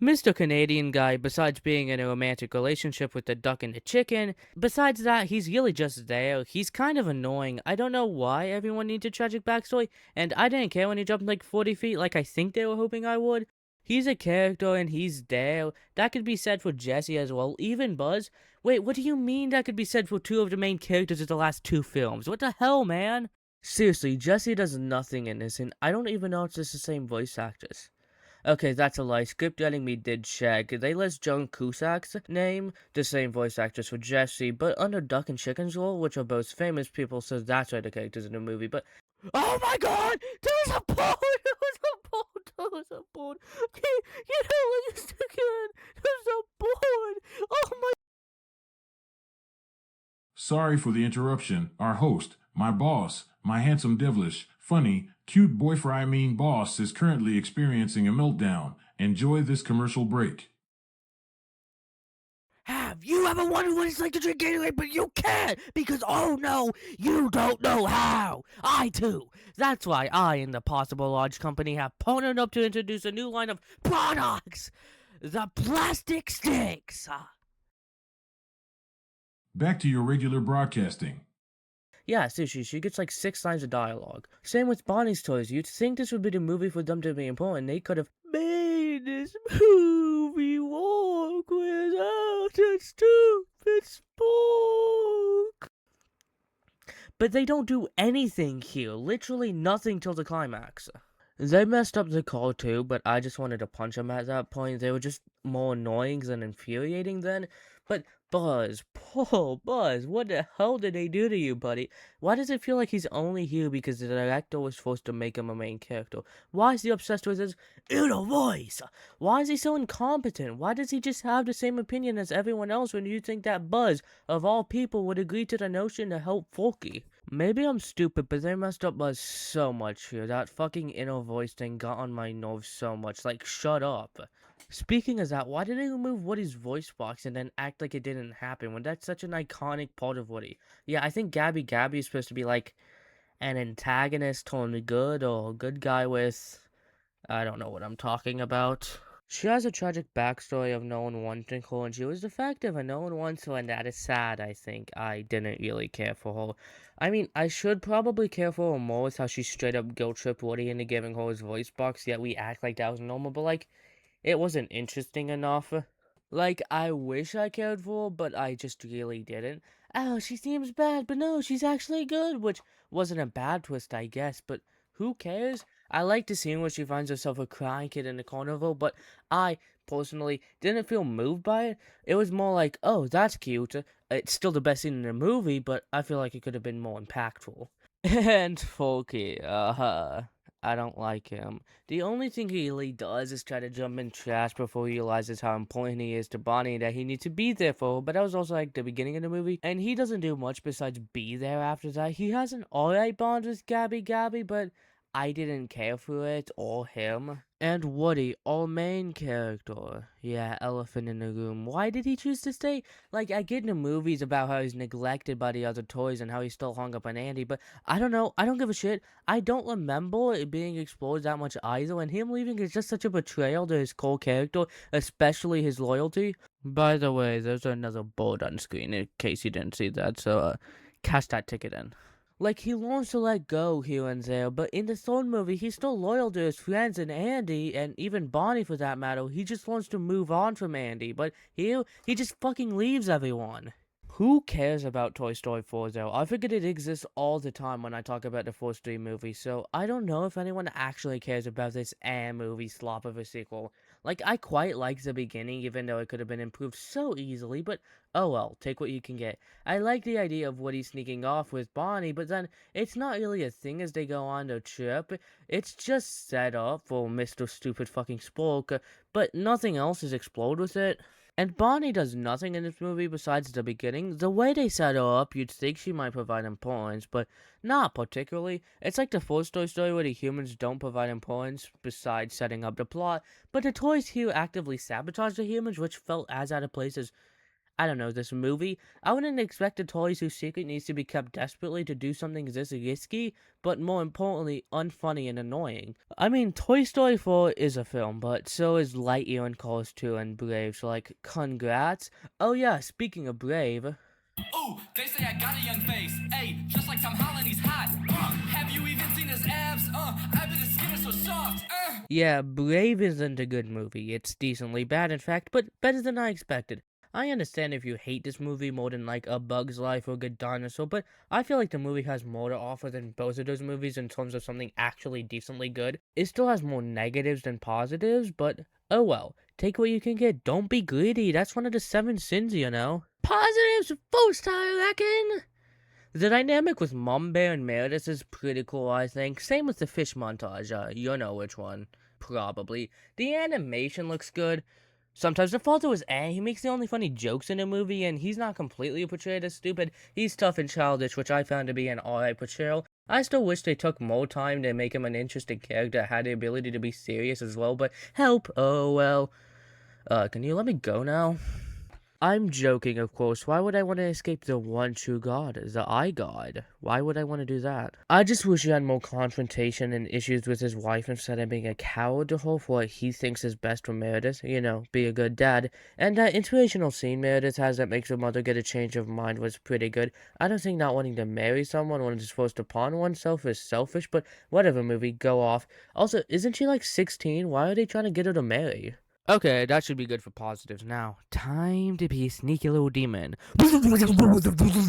Mr. Canadian guy, besides being in a romantic relationship with the duck and the chicken, besides that, he's really just there. He's kind of annoying. I don't know why everyone needs a tragic backstory, and I didn't care when he jumped like 40 feet like I think they were hoping I would. He's a character and he's there. That could be said for Jesse as well, even Buzz. Wait, what do you mean that could be said for two of the main characters of the last two films? What the hell, man? Seriously, Jesse does nothing in this, and I don't even know if it's the same voice actress. Okay, that's a lie. Script editing me did check. They list Joan Cusack's name, the same voice actress for Jesse, but under Duck and Chicken's role, which are both famous people, so that's why the characters in the movie, but... Oh my god! There's a board! There's a board! There's a board! You know what you again? There's a board! Oh my... Sorry for the interruption. Our host, my boss, my handsome devilish, funny, cute boss is currently experiencing a meltdown. Enjoy this commercial break. Have you ever wondered what it's like to drink Gatorade, but you can't? Because, oh no, you don't know how. I too. That's why I and the Possible Large Company have partnered up to introduce a new line of products. The Plastic Sticks. Back to your regular broadcasting. Yeah, seriously, she gets like 6 lines of dialogue. Same with Bonnie's toys. You'd think this would be the movie for them to be important. They could have made this movie work without a stupid spook. But they don't do anything here. Literally nothing till the climax. They messed up the call too, but I just wanted to punch them at that point. They were just more annoying than infuriating then. But Buzz, poor Buzz, what the hell did they do to you, buddy? Why does it feel like he's only here because the director was forced to make him a main character? Why is he obsessed with his inner voice? Why is he so incompetent? Why does he just have the same opinion as everyone else when you think that Buzz, of all people, would agree to the notion to help Forky? Maybe I'm stupid, but they messed up Buzz so much here. That fucking inner voice thing got on my nerves so much. Like, shut up. Speaking of that, why did they remove Woody's voice box and then act like it didn't happen when that's such an iconic part of Woody? Yeah, I think Gabby is supposed to be like an antagonist turned good or good guy with... I don't know what I'm talking about. She has a tragic backstory of no one wanting her, and she was defective and no one wants her, and that is sad, I think. I didn't really care for her. I mean, I should probably care for her more with how she straight up guilt-tripped Woody into giving her his voice box, yet we act like that was normal, but like... It wasn't interesting enough. Like, I wish I cared for her, but I just really didn't. Oh, she seems bad, but no, she's actually good, which wasn't a bad twist, I guess, but who cares? I like the scene where she finds herself a crying kid in the carnival, but I, personally, didn't feel moved by it. It was more like, oh, that's cute. It's still the best scene in the movie, but I feel like it could have been more impactful. And Forky, I don't like him. The only thing he really does is try to jump in trash before he realizes how important he is to Bonnie and that he needs to be there for her, but that was also like the beginning of the movie, and he doesn't do much besides be there after that. He has an alright bond with Gabby, but I didn't care for it or him. And Woody, our main character. Yeah, elephant in the room. Why did he choose to stay? Like, I get in the movies about how he's neglected by the other toys and how he's still hung up on Andy, but I don't know. I don't give a shit. I don't remember it being explored that much either, and him leaving is just such a betrayal to his core character, especially his loyalty. By the way, there's another board on screen in case you didn't see that, so cash that ticket in. Like, he learns to let go here and there, but in the third movie, he's still loyal to his friends and Andy, and even Bonnie for that matter. He just wants to move on from Andy, but here, he just fucking leaves everyone. Who cares about Toy Story 4, though? I forget it exists all the time when I talk about the first 3 movies, so I don't know if anyone actually cares about this movie slop of a sequel. Like, I quite like the beginning, even though it could have been improved so easily, but oh well, take what you can get. I like the idea of Woody sneaking off with Bonnie, but then it's not really a thing as they go on their trip. It's just set up for Mr. Stupid fucking Spork, but nothing else is explored with it. And Bonnie does nothing in this movie besides the beginning. The way they set her up, you'd think she might provide importance, but not particularly. It's like the first Toy Story where the humans don't provide importance besides setting up the plot, but the toys here actively sabotage the humans, which felt as out of place as, I don't know, this movie. I wouldn't expect the toys whose secret needs to be kept desperately to do something this risky, but more importantly, unfunny and annoying. I mean, Toy Story 4 is a film, but so is Lightyear and Cars 2 and Brave, so like, congrats. Oh yeah, speaking of Brave... Oh, they say I got a young face. Hey, just like Tom Holland, he's hot. Have you even seen his abs? I bet his skin is so soft. Yeah, Brave isn't a good movie. It's decently bad, in fact, but better than I expected. I understand if you hate this movie more than like A Bug's Life or Good Dinosaur, but I feel like the movie has more to offer than both of those movies in terms of something actually decently good. It still has more negatives than positives, but oh well. Take what you can get. Don't be greedy. That's one of the 7 sins, you know. Positives first, I reckon. The dynamic with Mom Bear and Meredith is pretty cool, I think. Same with the fish montage. You know which one. Probably. The animation looks good. Sometimes the father was he makes the only funny jokes in the movie, and he's not completely portrayed as stupid. He's tough and childish, which I found to be an alright portrayal. I still wish they took more time to make him an interesting character that had the ability to be serious as well, but help, oh well. Can you let me go now? I'm joking, of course. Why would I want to escape the one true God, the I God? Why would I want to do that? I just wish he had more confrontation and issues with his wife instead of being a coward to her for what he thinks is best for Meredith. You know, be a good dad. And that inspirational scene Meredith has that makes her mother get a change of mind was pretty good. I don't think not wanting to marry someone when it's forced upon oneself is selfish, but whatever, movie, go off. Also, isn't she like 16? Why are they trying to get her to marry? Okay, that should be good for positives. Now, time to be a sneaky little demon. The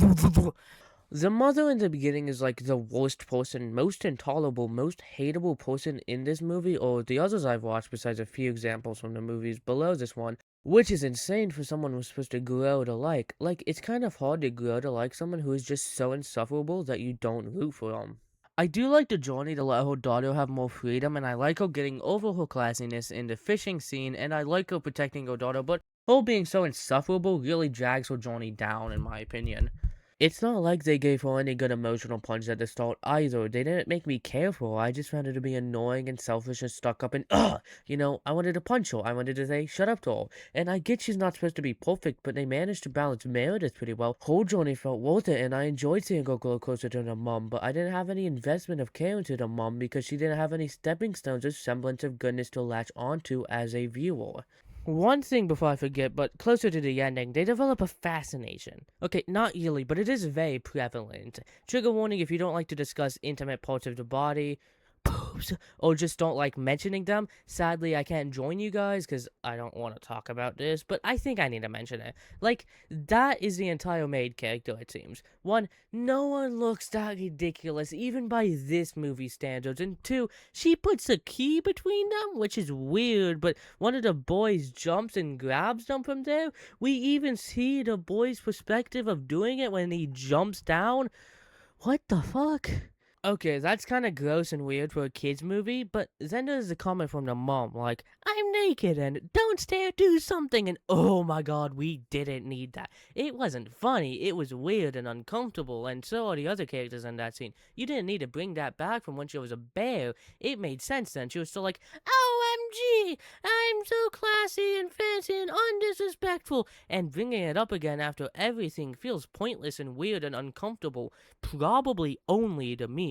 mother in the beginning is like the worst person, most intolerable, most hateable person in this movie, or the others I've watched besides a few examples from the movies below this one, which is insane for someone who's supposed to grow to like. Like, it's kind of hard to grow to like someone who is just so insufferable that you don't root for them. I do like the journey to let her daughter have more freedom, and I like her getting over her classiness in the fishing scene, and I like her protecting her daughter, but her being so insufferable really drags her journey down, in my opinion. It's not like they gave her any good emotional punch at the start either. They didn't make me care for her. I just found her to be annoying and selfish and stuck up and you know, I wanted to punch her. I wanted to say, shut up to her. And I get she's not supposed to be perfect, but they managed to balance Meredith pretty well. Her journey felt worth it, and I enjoyed seeing her grow closer to her mom, but I didn't have any investment of care into the mom because she didn't have any stepping stones or semblance of goodness to latch onto as a viewer. One thing before I forget, but closer to the ending, they develop a fascination. Okay, not really, but it is very prevalent. Trigger warning if you don't like to discuss intimate parts of the body, boobs, or just don't like mentioning them. Sadly, I can't join you guys because I don't want to talk about this, but I think I need to mention it. Like, that is the entire maid character, it seems. 1, no one looks that ridiculous, even by this movie standards, and 2, she puts a key between them, which is weird, but one of the boys jumps and grabs them from there. We even see the boy's perspective of doing it when he jumps down. What the fuck? Okay, that's kind of gross and weird for a kid's movie, but then there's a comment from the mom, like, I'm naked and don't stare, do something, and oh my god, we didn't need that. It wasn't funny, it was weird and uncomfortable, and so are the other characters in that scene. You didn't need to bring that back from when she was a bear. It made sense then. She was still like, OMG, I'm so classy and fancy and undisrespectful, and bringing it up again after everything feels pointless and weird and uncomfortable, probably only to me.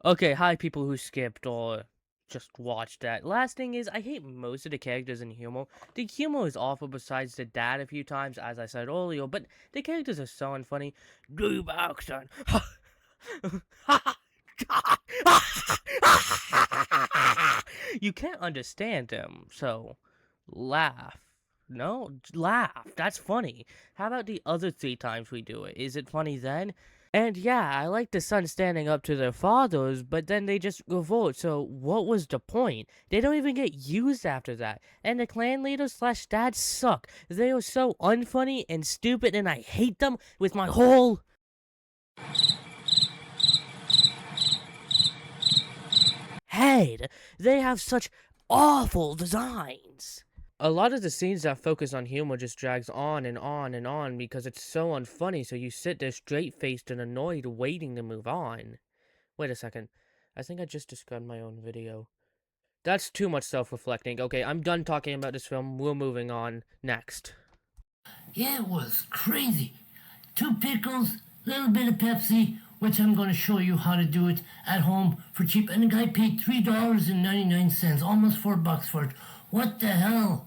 Okay, hi people who skipped or just watched that. Last thing is, I hate most of the characters in humor. The humor is awful besides the dad a few times, as I said earlier, but the characters are so unfunny. Deep accent. You can't understand them, so laugh. No, laugh. That's funny. How about the other 3 times we do it? Is it funny then? And yeah, I like the sons standing up to their fathers, but then they just revolt, so what was the point? They don't even get used after that. And the clan leaders / dads suck. They are so unfunny and stupid, and I hate them with my whole head. They have such awful designs. A lot of the scenes that focus on humor just drags on and on and on because it's so unfunny, so you sit there straight-faced and annoyed waiting to move on. Wait a second. I think I just described my own video. That's too much self-reflecting. Okay, I'm done talking about this film. We're moving on. Next. Yeah, it was crazy. 2 pickles, little bit of Pepsi, which I'm going to show you how to do it at home for cheap. And the guy paid $3.99, almost $4 for it. What the hell?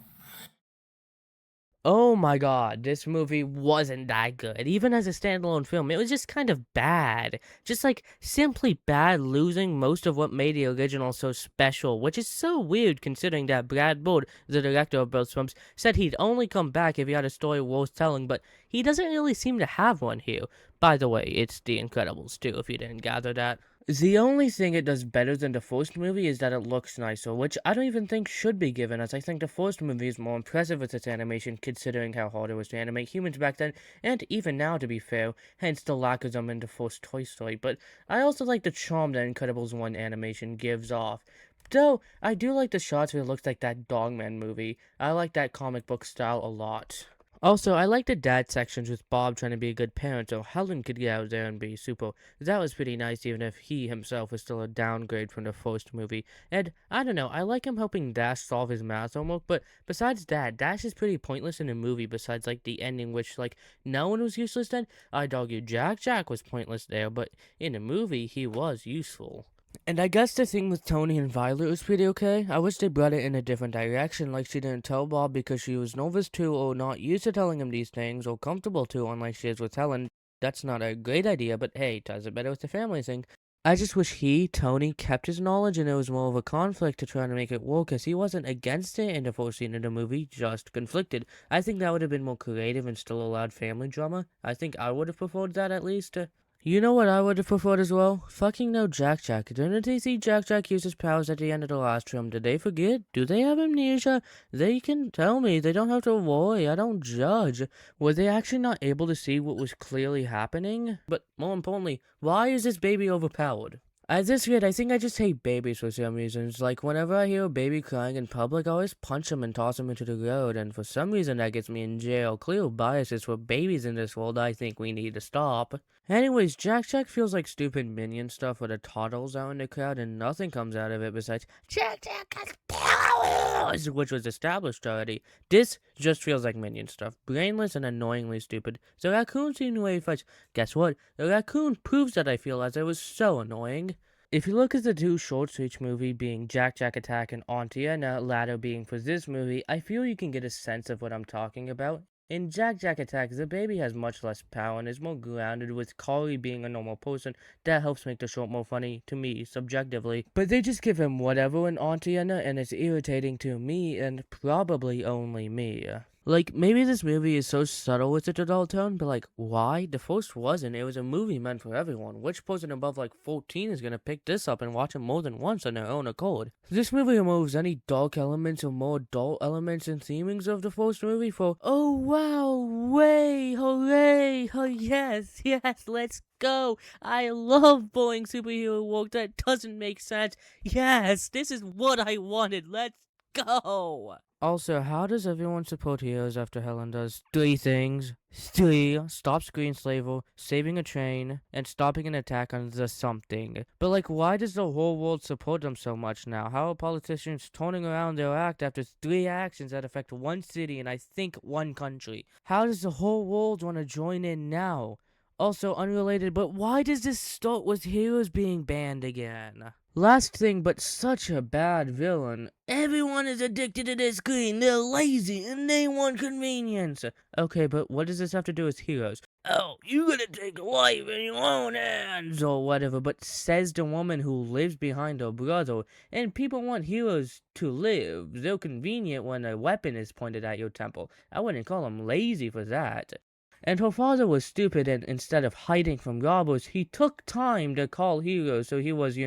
Oh my god, this movie wasn't that good. Even as a standalone film, it was just kind of bad. Just like, simply bad, losing most of what made the original so special, which is so weird considering that Brad Bird, the director of both films, said he'd only come back if he had a story worth telling, but he doesn't really seem to have one here. By the way, it's The Incredibles too, if you didn't gather that. The only thing it does better than the first movie is that it looks nicer, which I don't even think should be given, as I think the first movie is more impressive with its animation considering how hard it was to animate humans back then, and even now to be fair, hence the lack of them in the first Toy Story, but I also like the charm that Incredibles 1 animation gives off. Though, I do like the shots where it looks like that Dogman movie. I like that comic book style a lot. Also, I like the dad sections with Bob trying to be a good parent so Helen could get out there and be super. That was pretty nice even if he himself was still a downgrade from the first movie. And, I don't know, I like him helping Dash solve his math homework, but besides that, Dash is pretty pointless in the movie besides like the ending which like no one was useless then. I'd argue Jack was pointless there, but in the movie he was useful. And I guess the thing with Tony and Violet was pretty okay. I wish they brought it in a different direction, like she didn't tell Bob because she was nervous to or not used to telling him these things or comfortable to, unlike she is with Helen. That's not a great idea, but hey, does it better with the family thing. I just wish Tony, kept his knowledge and it was more of a conflict to try to make it work, as he wasn't against it in the first scene of the movie, just conflicted. I think that would have been more creative and still allowed family drama. I think I would have preferred that at least. You know what I would have preferred as well? Fucking no Jack. Didn't they see Jack use his powers at the end of the last film? Did they forget? Do they have amnesia? They can tell me. They don't have to worry. I don't judge. Were they actually not able to see what was clearly happening? But more importantly, why is this baby overpowered? At this rate, I think I just hate babies for some reasons. Like, whenever I hear a baby crying in public, I always punch him and toss him into the road, and for some reason that gets me in jail. Clear biases for babies in this world I think we need to stop. Anyways, Jack feels like stupid Minion stuff with the toddlers out in the crowd, and nothing comes out of it besides Jack has powers, which was established already. This just feels like Minion stuff. Brainless and annoyingly stupid. The raccoon scene where he fights. Guess what? The raccoon proves that I feel as it was so annoying. If you look at the 2 shorts for each movie being Jack Attack and Auntie Anna, latter being for this movie, I feel you can get a sense of what I'm talking about. In Jack Attack, the baby has much less power and is more grounded, with Carly being a normal person. That helps make the short more funny, to me, subjectively. But they just give him whatever in Auntie Anna, and it's irritating to me, and probably only me. Like, maybe this movie is so subtle with its adult tone, but like, why? The first wasn't. It was a movie meant for everyone. Which person above like 14 is gonna pick this up and watch it more than once on their own accord? This movie removes any dark elements or more adult elements and themings of the first movie for, oh wow, way, hooray, oh yes, let's go. I love boring superhero work that doesn't make sense. Yes, this is what I wanted. Let's go. Also, how does everyone support heroes after Helen does 3 things? 3. Stop Screenslaver, saving a train, and stopping an attack on the something. But like, why does the whole world support them so much now? How are politicians turning around their act after 3 actions that affect 1 city and I think 1 country? How does the whole world want to join in now? Also unrelated, but why does this start with heroes being banned again? Last thing, but such a bad villain. Everyone is addicted to their screen. They're lazy and they want convenience. Okay, but what does this have to do with heroes? Oh, you gotta take life in your own hands or whatever, but says the woman who lives behind her brother. And people want heroes to live. They're convenient when a weapon is pointed at your temple. I wouldn't call them lazy for that. And her father was stupid, and instead of hiding from robbers, he took time to call heroes, so he was,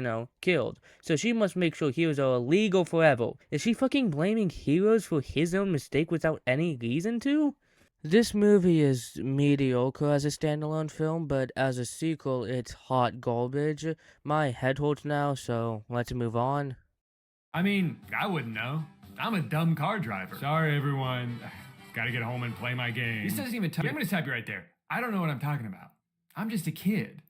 killed. So she must make sure heroes are illegal forever. Is she fucking blaming heroes for his own mistake without any reason to? This movie is mediocre as a standalone film, but as a sequel, it's hot garbage. My head hurts now, so let's move on. I mean, I wouldn't know. I'm a dumb car driver. Sorry, everyone. Gotta get home and play my game. This doesn't even tell you. I'm gonna stop you right there. I don't know what I'm talking about. I'm just a kid.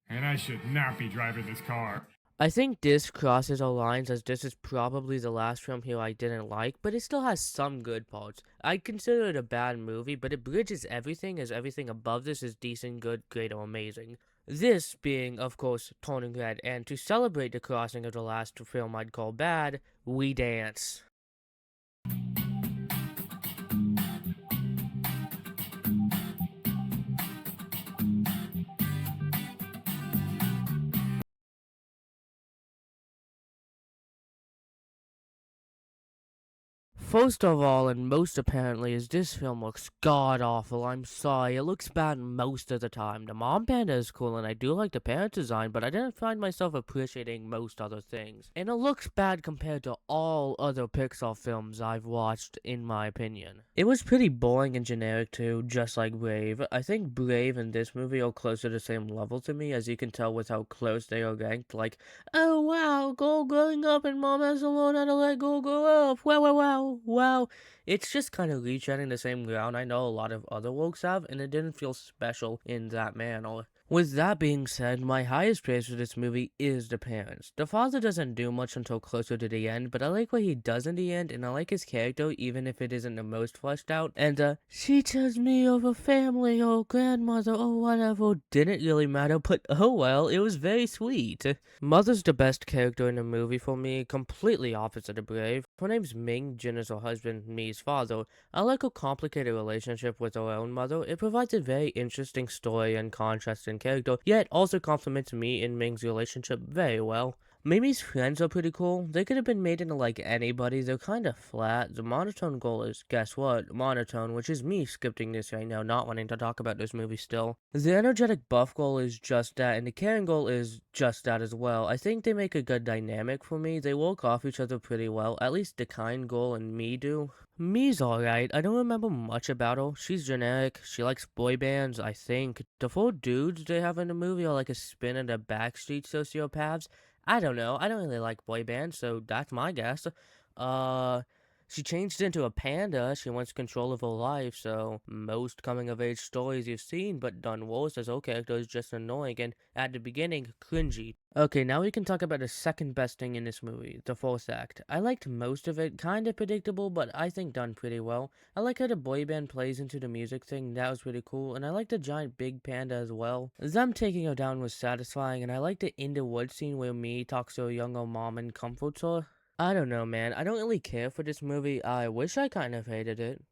And I should not be driving this car. I think this crosses our lines as this is probably the last film here I didn't like, but it still has some good parts. I'd consider it a bad movie, but it bridges everything as everything above this is decent, good, great, or amazing. This being, of course, Turning Red, and to celebrate the crossing of the last film I'd call bad, we dance. First of all, and most apparently, is this film looks god-awful. I'm sorry, it looks bad most of the time. The mom panda is cool, and I do like the parent design, but I didn't find myself appreciating most other things. And it looks bad compared to all other Pixar films I've watched, in my opinion. It was pretty boring and generic too, just like Brave. I think Brave and this movie are close to the same level to me, as you can tell with how close they are ranked. Like, oh wow, Go growing up and mom has to learn how to let Go grow up. Wow, wow, wow. Wow, it's just kind of retreading the same ground I know a lot of other works have, and it didn't feel special in that manner. With that being said, my highest praise for this movie is the parents. The father doesn't do much until closer to the end, but I like what he does in the end, and I like his character even if it isn't the most fleshed out. And she tells me of a family or grandmother or whatever didn't really matter, but oh well, it was very sweet. Mother's the best character in the movie for me, completely opposite of Brave. Her name's Ming, Jin is her husband, Mi's father. I like her complicated relationship with her own mother. It provides a very interesting story and contrast in character, yet also complements Mi and Ming's relationship very well. Mimi's friends are pretty cool. They could have been made into like anybody. They're kind of flat. The monotone goal is, guess what? Monotone, which is me scripting this right now, not wanting to talk about this movie still. The energetic buff goal is just that, and the caring goal is just that as well. I think they make a good dynamic for me. They work off each other pretty well. At least the kind goal and Mi do. Mi's alright. I don't remember much about her. She's generic. She likes boy bands, I think. The 4 dudes they have in the movie are like a spin of the Backstreet sociopaths. I don't know. I don't really like boy bands, so that's my guess. She changed into a panda. She wants control of her life, so most coming-of-age stories you've seen, but done worse as her character is just annoying and, at the beginning, cringy. Okay, now we can talk about the second best thing in this movie, the fourth act. I liked most of it, kinda predictable, but I think done pretty well. I like how the boy band plays into the music thing, that was pretty cool, and I like the giant big panda as well. Them taking her down was satisfying, and I like the in the woods scene where Mi talks to her younger mom and comforts her. I don't know, man. I don't really care for this movie. I wish I kind of hated it,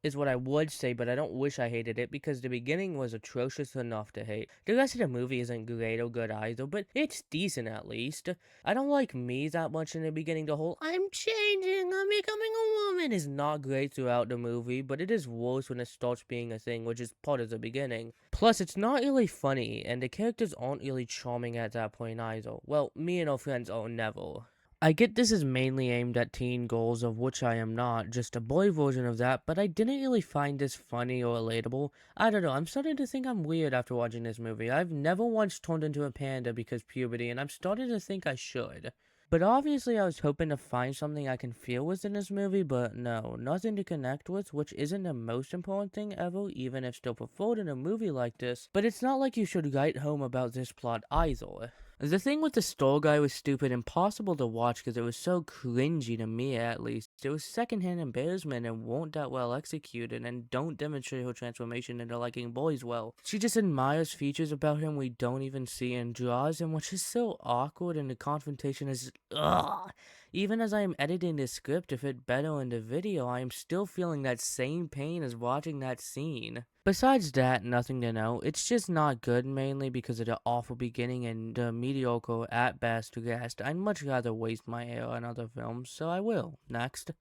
is what I would say, but I don't wish I hated it because the beginning was atrocious enough to hate. The rest of the movie isn't great or good either, but it's decent at least. I don't like Mi that much in the beginning. The whole, I'm changing, I'm becoming a woman is not great throughout the movie, but it is worse when it starts being a thing, which is part of the beginning. Plus, it's not really funny, and the characters aren't really charming at that point either. Well, Mi and her friends are never. I get this is mainly aimed at teen goals, of which I am not, just a boy version of that, but I didn't really find this funny or relatable. I don't know, I'm starting to think I'm weird after watching this movie. I've never once turned into a panda because puberty, and I'm starting to think I should. But obviously I was hoping to find something I can feel with in this movie, but no, nothing to connect with, which isn't the most important thing ever, even if still preferred in a movie like this. But it's not like you should write home about this plot either. The thing with the store guy was stupid, impossible to watch because it was so cringy to me at least. It was secondhand embarrassment and weren't that well executed and don't demonstrate her transformation into liking boys well. She just admires features about him we don't even see and draws him, which is so awkward, and the confrontation is ugh. Even as I am editing this script to fit better in the video, I am still feeling that same pain as watching that scene. Besides that, nothing to know. It's just not good, mainly because of the awful beginning and the mediocre at best rest. I'd much rather waste my air on other films, so I will. Next.